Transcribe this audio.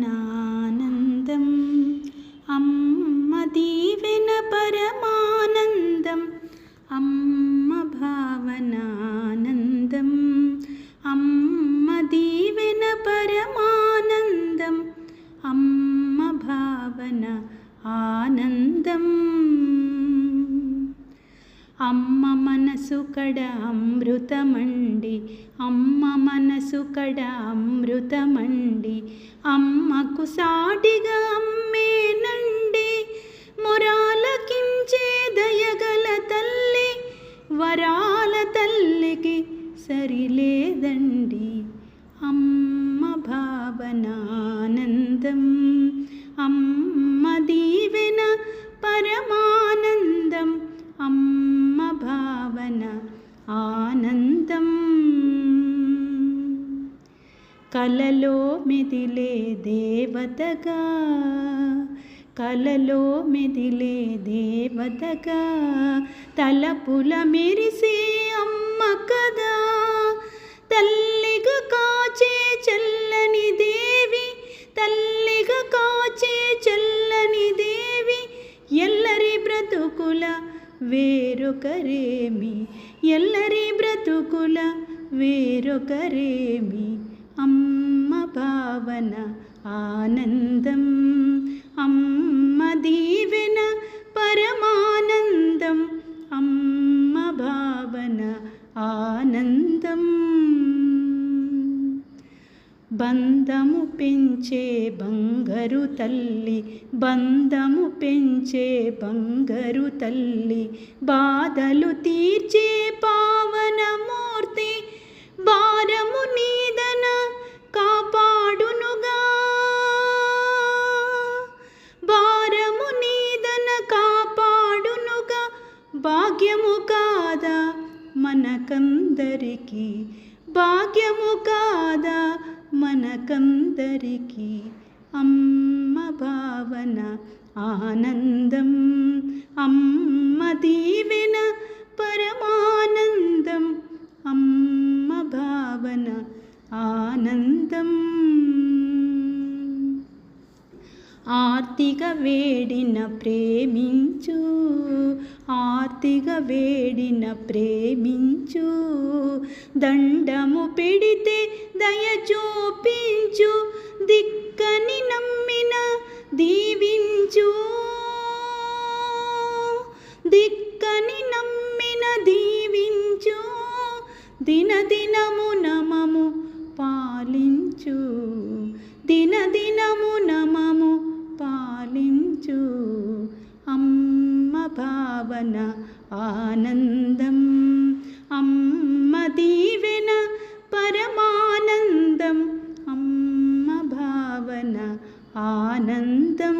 భావనానందం అమ్మ దీవెన పరమానందం అమ్మ భావనానందం అమ్మ దీవెన పరమానందం అమ్మ భావన ఆనందం అమ్మ మనసు కడ అమృతమండి అమ్మ మనసు కడ అమృతమండి అమ్మకు సాటిగా అమ్మేనండి మొరాలకించే దయగల తల్లి వరాల తల్లికి సరిలేదండి అమ్మ భావనానందం అమ్మ దీవెన పరమానందం అమ్మ భావన ఆనందం కలలో మెదిలే దేవతగా కలలో మెదిలే దేవతగా తలపుల మెరిసే అమ్మ కదా తల్లిగా కాచే చల్లని దేవి తల్లిగా కాచే చల్లని దేవి ఎల్లరి బ్రతుకుల వేరొకరేమి ఎల్లరి బ్రతుకుల వేరొకరేమి అమ్మ భావన ఆనందం అమ్మ దీవెన పరమానందం అమ్మ భావన ఆనందం బంధము పెంచే బంగారు తల్లి బంధము పెంచే బంగారు తల్లి బాధలు తీర్చే పావనమూర్తి భారము నీదన కాపాడునుగా భారము నీదన కాపాడునుగా భాగ్యము కాదా మనకందరికీ భాగ్యము కాదా మనకందరికీ అమ్మ భావన ఆనందం అమ్మ దీవెన పరమానందం అమ్మ భావన ఆనందం ఆర్తిగా వేడిన ప్రేమించు ఆర్తిగా వేడిన ప్రేమించు దండము పెడితే దయ చూపించు దిక్కని నమ్మిన దీవించు దిక్కని నమ్మిన దీవించు దినదినము నమము పాలించు దినదినము నమము పాలించు అమ్మ భావన ఆనందం అమ్మ దీవెన పరమానందం అమ్మ భావన ఆనందం